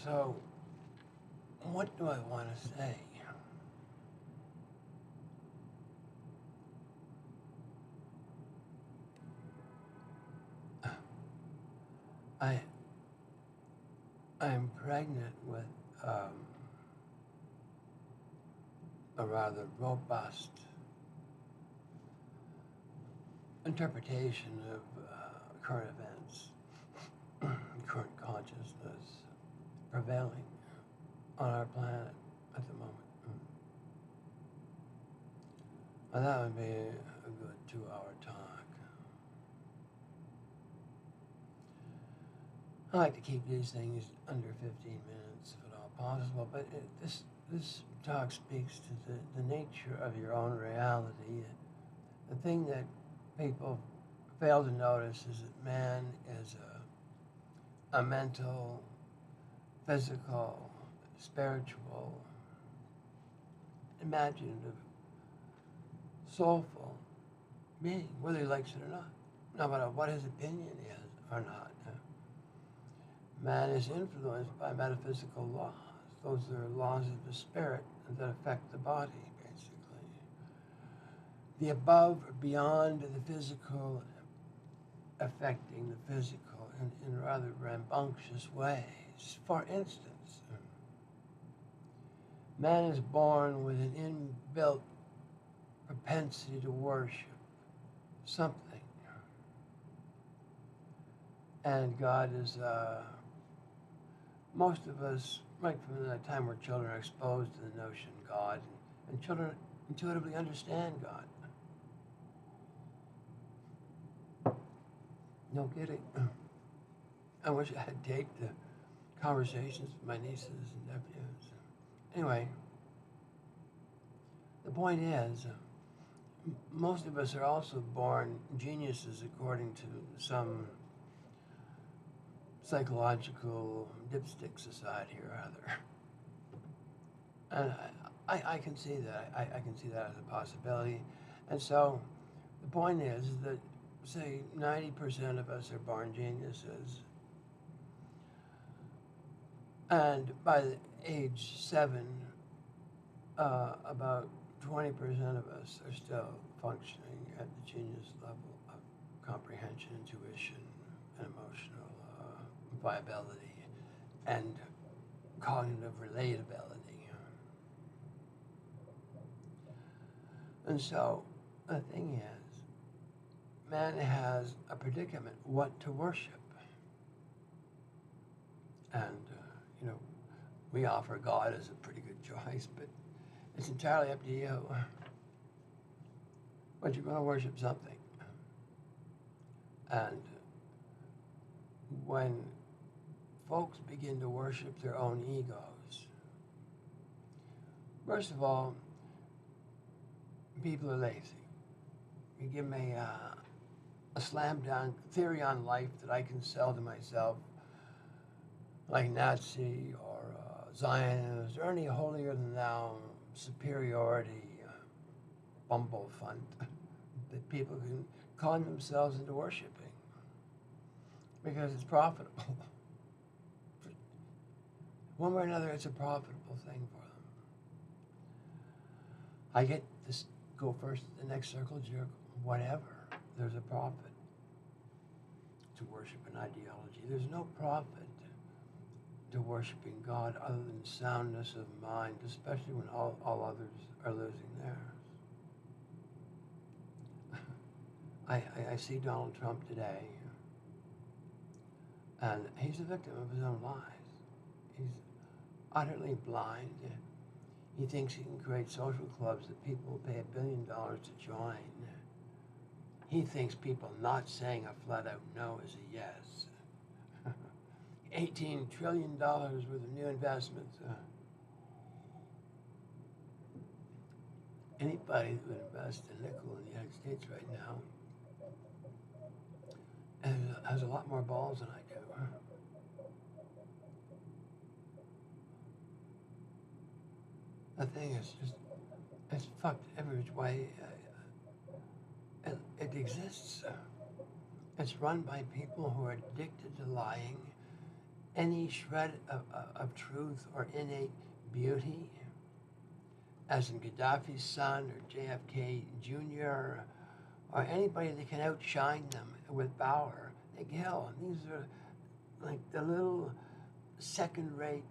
So, what do I want to say? I I'm pregnant with a rather robust interpretation of current events, current consciousness prevailing on our planet at the moment. And that would be a good 2-hour talk. I like to keep these things under 15 minutes if at all possible, but this talk speaks to the nature of your own reality. The thing that people fail to notice is that man is a mental, physical, spiritual, imaginative, soulful being, whether he likes it or not, no matter what his opinion is or not. Man is influenced by metaphysical laws. Those are laws of the spirit that affect the body, basically. The above or beyond the physical affecting the physical in rather rambunctious ways. For instance, man is born with an inbuilt propensity to worship something. And God is, most of us, right from the time we're children, are exposed to the notion of God, and children intuitively understand God. No kidding. I wish I had taped the conversations with my nieces and nephews. Anyway, the point is, most of us are also born geniuses according to some psychological dipstick society or other. And I can see that. I can see that as a possibility. And so the point is that, say, 90% of us are born geniuses. And by age 7, about 20% of us are still functioning at the genius level of comprehension, intuition, and emotional viability and cognitive relatability. And so the thing is, man has a predicament, what to worship. And, we offer God as a pretty good choice, but it's entirely up to you. But you're going to worship something. And when folks begin to worship their own egos, first of all, people are lazy. You give me a slam dunk theory on life that I can sell to myself, like Nazi or Zionist or any holier than thou superiority bumblefunt that people can con themselves into worshiping because it's profitable. One way or another, it's a profitable thing for them. I get this, go first, the next circle jerk, whatever. There's a profit to worship an ideology. There's no profit to worshiping God other than soundness of mind, especially when all others are losing theirs. I see Donald Trump today, and he's a victim of his own lies. He's utterly blind. He thinks he can create social clubs that people will pay $1 billion to join. He thinks people not saying a flat-out no is a yes. $18 trillion worth of new investments. Anybody that would invest a nickel in the United States right now has a lot more balls than I do. The thing is just, it's fucked every which way. It exists. It's run by people who are addicted to lying any shred of truth or innate beauty, as in Gaddafi's son or JFK Jr. or anybody that can outshine them with power, they kill. And these are like the little second-rate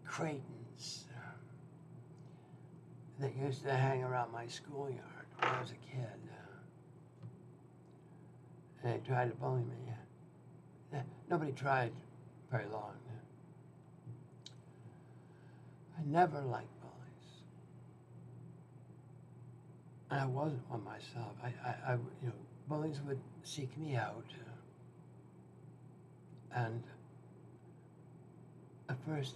cretins that used to hang around my schoolyard when I was a kid. And they tried to bully me. Nobody tried very long. I never liked bullies. And I wasn't one myself. Bullies would seek me out. And the first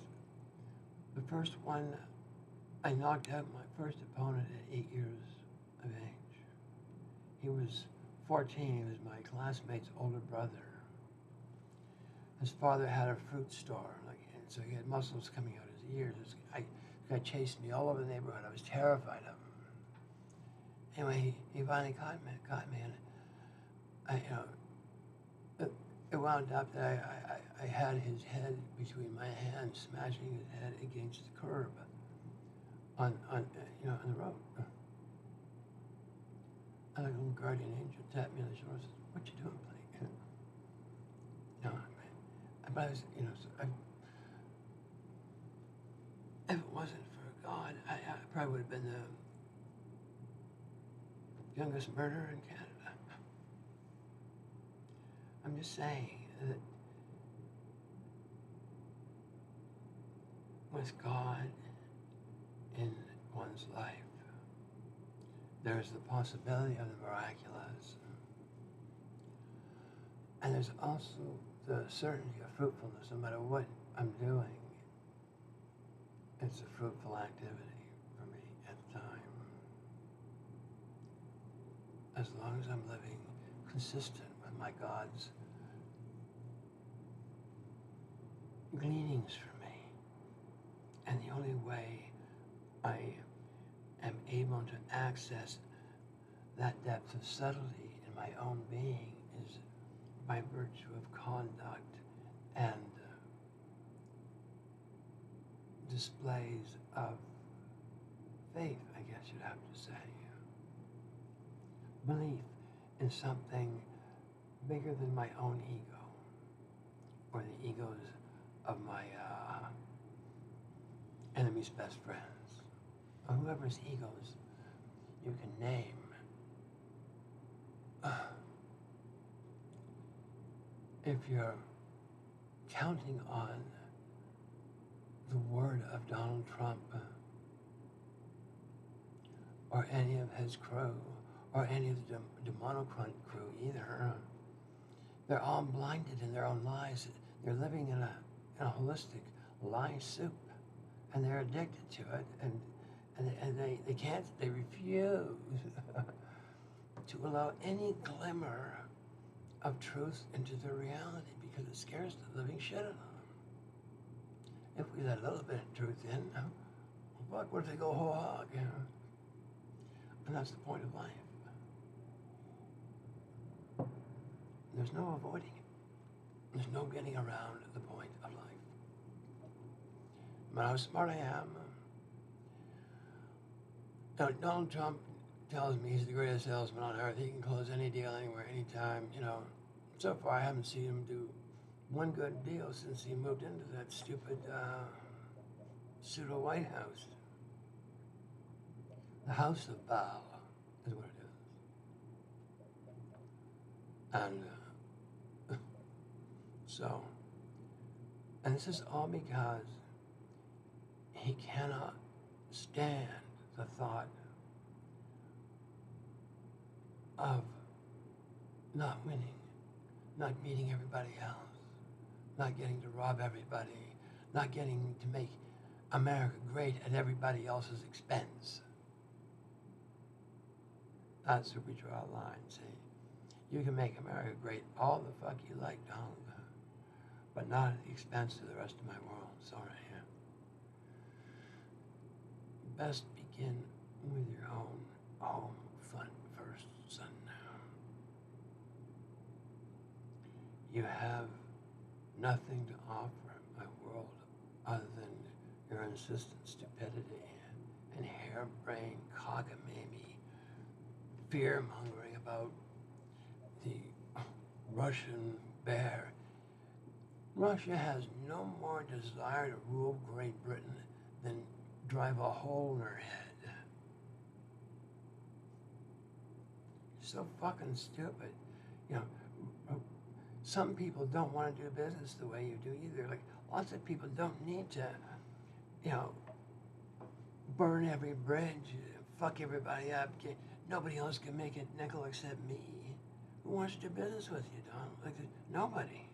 one, I knocked out my first opponent at 8 years of age. He was 14, he was my classmate's older brother. His father had a fruit store, and so he had muscles coming out his ears. This guy chased me all over the neighborhood. I was terrified of him. Anyway, he finally caught me, and it wound up that I had his head between my hands, smashing his head against the curb on the road. And a little guardian angel tapped me on the shoulder and said, "What you doing, Blake?" No, but I was, if it wasn't for God, I probably would have been the youngest murderer in Canada. I'm just saying that with God in one's life, there's the possibility of the miraculous. And there's also the certainty of fruitfulness. No matter what I'm doing, it's a fruitful activity for me at the time. As long as I'm living consistent with my God's gleanings for me. And the only way I am able to access that depth of subtlety in my own being is by virtue of conduct and displays of faith, I guess you'd have to say. Belief in something bigger than my own ego or the egos of my enemy's best friends, or whoever's egos you can name. If you're counting on the word of Donald Trump or any of his crew or any of the Demonocrunt crew either, they're all blinded in their own lies. They're living in a holistic lie soup, and they're addicted to it, and they can't, they refuse to allow any glimmer of truth into their reality because it scares the living shit out of them. If we let a little bit of truth in, what if they go whole hog? And that's the point of life. There's no avoiding it. There's no getting around the point of life. No matter how smart I am, Donald Trump tells me he's the greatest salesman on earth. He can close any deal anywhere, anytime. So far I haven't seen him do one good deal since he moved into that stupid pseudo White House. The House of Baal is what it is. And and this is all because he cannot stand the thought of not winning, not beating everybody else, not getting to rob everybody, not getting to make America great at everybody else's expense. That's where we draw a line, see? You can make America great all the fuck you like, Donald, but not at the expense of the rest of my world. Sorry. Best begin with your own home front first, son. You have nothing to offer my world other than your insistent stupidity and harebrained cockamamie fear-mongering about the Russian bear. Russia has no more desire to rule Great Britain than drive a hole in her head. So fucking stupid. You know, some people don't want to do business the way you do either. Like, lots of people don't need to, you know, burn every bridge, fuck everybody up. Nobody else can make a nickel except me. Who wants to do business with you, Don? Like, nobody.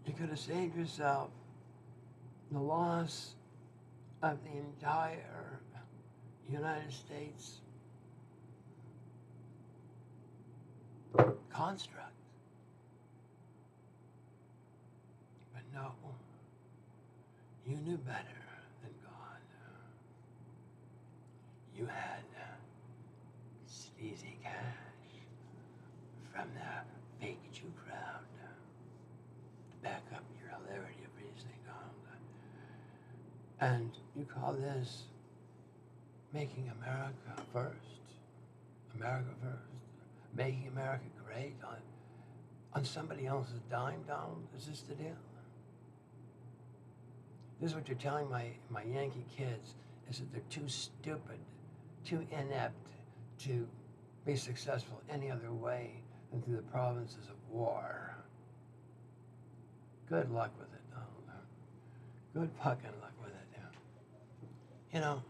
You could have saved yourself the loss of the entire United States construct. But no, you knew better than God. You had sleazy cash from the fake Jew crowd to back up your hilarity of reasoning, Donald. And you call this making America first? America first? Making America great on somebody else's dime, Donald? Is this the deal? This is what you're telling my Yankee kids, is that they're too stupid, too inept to be successful any other way than through the provinces of war. Good luck with it, Donald. Good fucking luck with it. You know,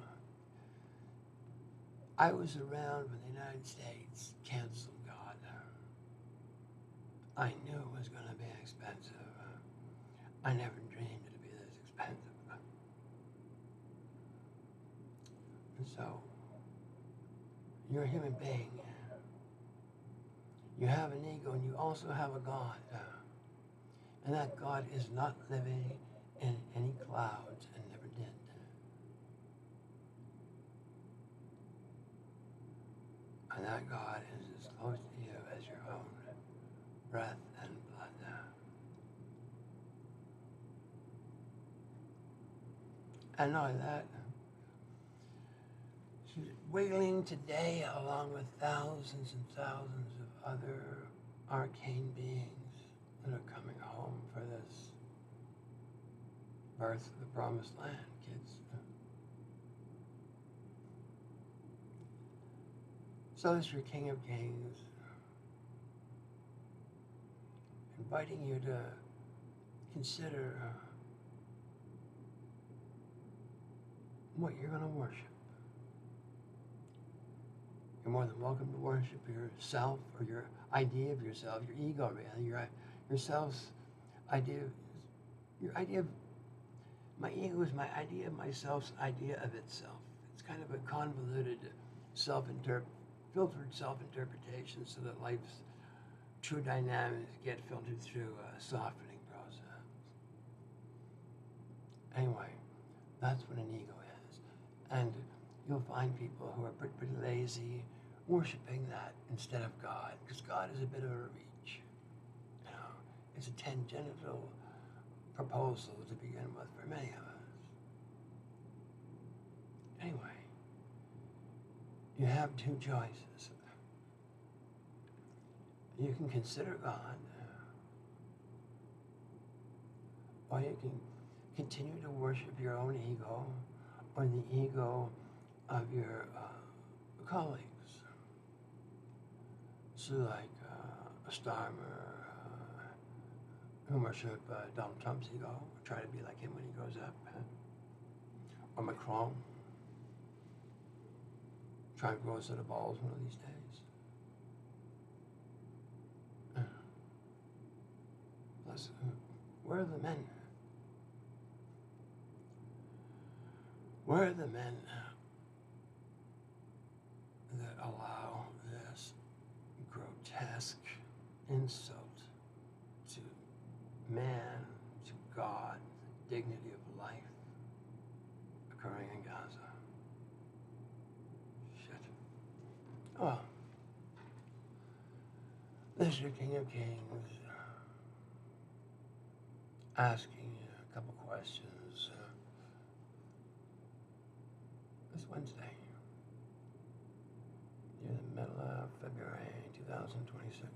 I was around when the United States canceled God. I knew it was going to be expensive. I never dreamed it'd be this expensive. And so, you're a human being. You have an ego and you also have a God. And that God is not living in any clouds and never did. And that God is as close to you as your own breath and blood. And not only that, she's wailing today along with thousands and thousands of other arcane beings that are coming home for this birth of the promised land, kids. So is your King of Kings inviting you to consider what you're going to worship. You're more than welcome to worship yourself or your idea of yourself, your ego, really, your self's idea, your idea of, my ego is my idea of myself's idea of itself. It's kind of a convoluted filtered self-interpretation so that life's true dynamics get filtered through a softening process. Anyway, that's what an ego is. And you'll find people who are pretty lazy worshiping that instead of God, because God is a bit of a reach. You know, it's a tangential proposal to begin with for many of us. Anyway, you have two choices. You can consider God, or you can continue to worship your own ego or the ego of your colleagues. So like Starmer, who worship Donald Trump's ego, or try to be like him when he grows up, or Macron, try and grow a set of balls one of these days. Plus, where are the men? Where are the men that allow this grotesque insult to man, to God, the dignity of life occurring in Gaza? Shit. Oh, This is your King of Kings, asking a couple questions this Wednesday, near the middle of February 2026.